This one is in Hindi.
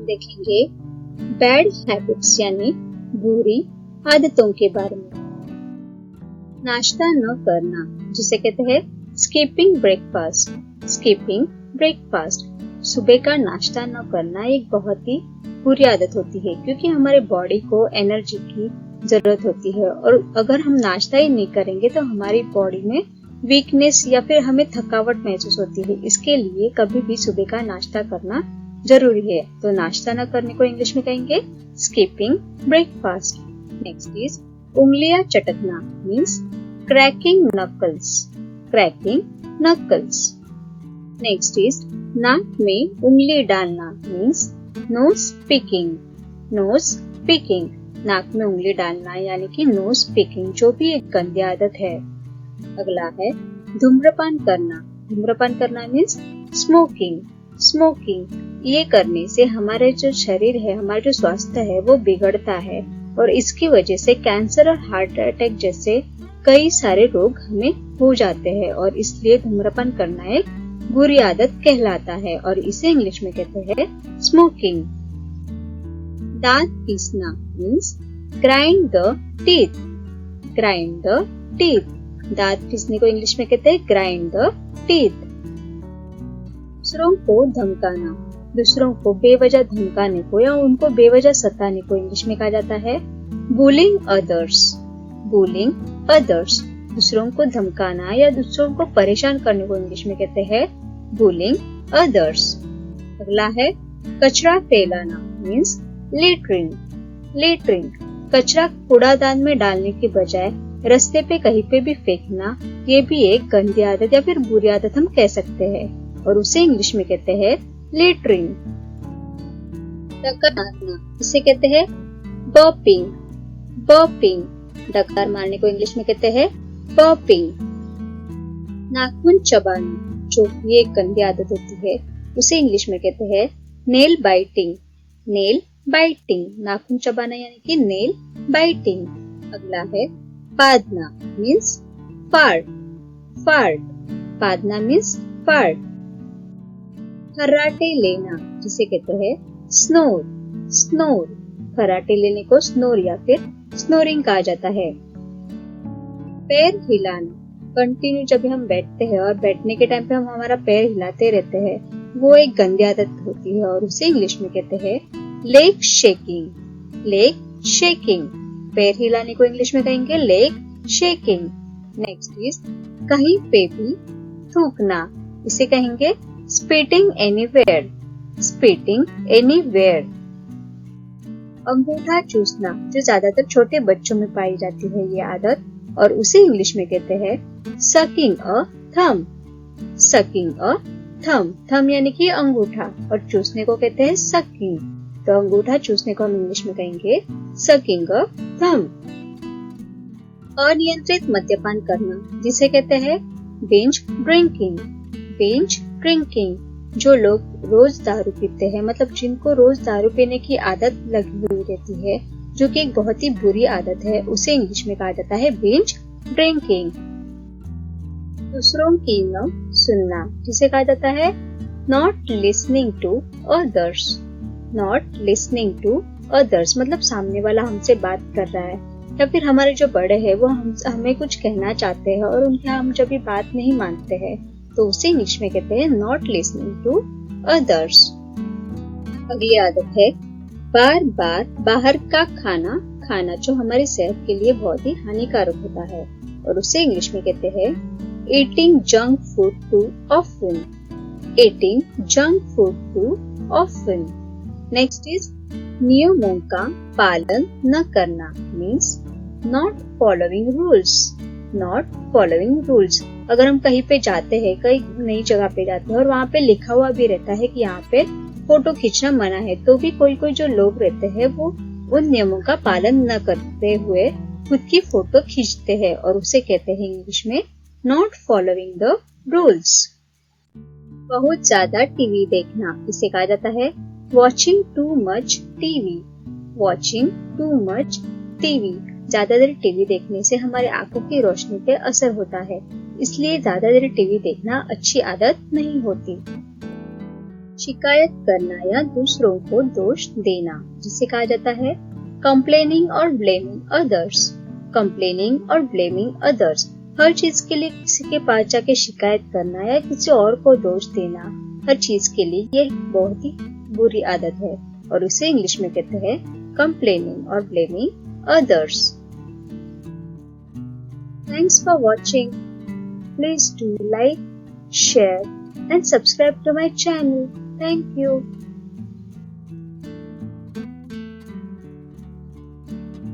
देखेंगे बैड हैबिट्स यानी बुरी आदतों के बारे में। नाश्ता न करना, जिसे कहते हैं स्किपिंग ब्रेकफास्ट। स्किपिंग ब्रेकफास्ट, सुबह का नाश्ता न करना एक बहुत ही बुरी आदत होती है, क्योंकि हमारे बॉडी को एनर्जी की जरूरत होती है और अगर हम नाश्ता ही नहीं करेंगे तो हमारी बॉडी में वीकनेस या फिर हमें थकावट महसूस होती है। इसके लिए कभी भी सुबह का नाश्ता करना जरूरी है। तो नाश्ता न करने को इंग्लिश में कहेंगे स्किपिंग ब्रेकफास्ट। नेक्स्ट इज उंगलियां चटकना, means cracking knuckles. Cracking knuckles. Next is नाक में उंगली डालना, means nose picking. Nose picking, नाक में उंगली डालना यानी कि नोज पिकिंग, जो भी एक गंदी आदत है। अगला है धूम्रपान करना। धूम्रपान करना मीन्स स्मोकिंग। स्मोकिंग, ये करने से हमारे जो शरीर है, हमारा जो स्वास्थ्य है वो बिगड़ता है और इसकी वजह से कैंसर और हार्ट अटैक जैसे कई सारे रोग हमें हो जाते हैं और इसलिए धूम्रपान करना एक बुरी आदत कहलाता है और इसे इंग्लिश में कहते हैं स्मोकिंग। दांत पीसना means grind the teeth. Grind the teeth, दांत पीसने को इंग्लिश में कहते हैं ग्राइंड द टीथ। दूसरों को धमकाना, दूसरों को बेवजह धमकाने को या उनको बेवजह सताने को इंग्लिश में कहा जाता है बुलिंग अदर्स। बुलिंग अदर्स, दूसरों को धमकाना या दूसरों को परेशान करने को इंग्लिश में कहते हैं बुलिंग अदर्स। अगला है कचरा फैलाना, मीन्स लिटरिंग। लिटरिंग, कचरा कूड़ादान में डालने की बजाय रास्ते पे कहीं पे भी फेंकना, ये भी एक गंदी आदत या फिर बुरी आदत हम कह सकते हैं और उसे इंग्लिश में कहते हैं लिटरिंग। डकार मारना, इसे कहते हैं बर्पिंग। बर्पिंग, डकार मारने को इंग्लिश में कहते हैं बर्पिंग। नाखून चबाना, जो भी एक गंदी आदत होती है, उसे इंग्लिश में कहते हैं नेल बाइटिंग। नेल बाइटिंग, नाखून चबाना यानी कि नेल बाइटिंग। अगला है पादना, मीन्स फार्ट। फार्ट, पादना मीन्स फार्ट। खर्राटे लेना, जिसे कहते हैं स्नोर। स्नोर, खर्राटे लेने को स्नोर या फिर स्नोरिंग कहा जाता है। पैर हिलाना, कंटिन्यू जब हम बैठते हैं और बैठने के टाइम पे हम हमारा पैर हिलाते रहते हैं, वो एक गंदी आदत होती है और उसे इंग्लिश में कहते हैं लेग शेकिंग। लेग शेकिंग, पैर हिलाने को इंग्लिश में कहेंगे लेग शेकिंग। नेक्स्ट इज कहीं पे भी थूकना, इसे कहेंगे स्पीटिंग एनीवेयर। Spitting anywhere. अंगूठा चूसना, जो ज्यादातर छोटे बच्चों में पाई जाती है ये आदत और उसे इंग्लिश में कहते हैं सकिंग अ थंब। सकिंग अ थंब, थंब यानी कि अंगूठा और चूसने को कहते हैं सकिंग, तो अंगूठा चूसने को हम इंग्लिश में कहेंगे सकिंग अ थंब। अनियंत्रित मद्यपान करना, जिसे कहते हैं बिंज ड्रिंकिंग। बिंज ड्रिंकिंग, जो लोग रोज दारू पीते हैं, मतलब जिनको रोज दारू पीने की आदत लगी हुई रहती है, जो कि एक बहुत ही बुरी आदत है, उसे इंग्लिश में कहा जाता है बिंज ड्रिंकिंग। दूसरों की न सुनना, जिसे कहा जाता है not listening to others. Not listening to others, मतलब सामने वाला हमसे बात कर रहा है या फिर हमारे जो बड़े हैं वो हमें कुछ कहना चाहते हैं और उनकी हम जब भी बात नहीं मानते हैं तो उसे इंग्लिश में कहते हैं नॉट लिसनिंग टू अदर्स। अगली आदत है बार बार बाहर का खाना खाना, जो हमारी सेहत के लिए बहुत ही हानिकारक होता है और उसे इंग्लिश में कहते हैं eating junk food too often. Eating junk food too often. Next is नियमों का पालन न करना, means not following rules. Not following rules, अगर हम कहीं पे जाते हैं, कहीं नई जगह पे जाते हैं और वहाँ पे लिखा हुआ भी रहता है कि यहाँ पे फोटो खींचना मना है, तो भी कोई कोई जो लोग रहते हैं वो उन नियमों का पालन न करते हुए खुद की फोटो खींचते हैं और उसे कहते हैं इंग्लिश में नॉट फॉलोइंग द रूल्स। बहुत ज्यादा टीवी देखना, इसे कहा जाता है watching too much TV. Watching too much TV, ज्यादा देर टीवी देखने से हमारे आंखों की रोशनी पे असर होता है, इसलिए ज्यादा देर टीवी देखना अच्छी आदत नहीं होती। शिकायत करना या दूसरों को दोष देना, जिसे कहा जाता है कंप्लेनिंग और ब्लेमिंग अदर्स। कंप्लेनिंग और ब्लेमिंग अदर्स, हर चीज के लिए किसी के पास जाके शिकायत करना या किसी और को दोष देना, हर चीज के लिए ये बहुत ही बुरी आदत है और उसे इंग्लिश में कहते हैं कंप्लेनिंग और blaming others. Thanks for watching. Please do like, share and subscribe to my channel. Thank you.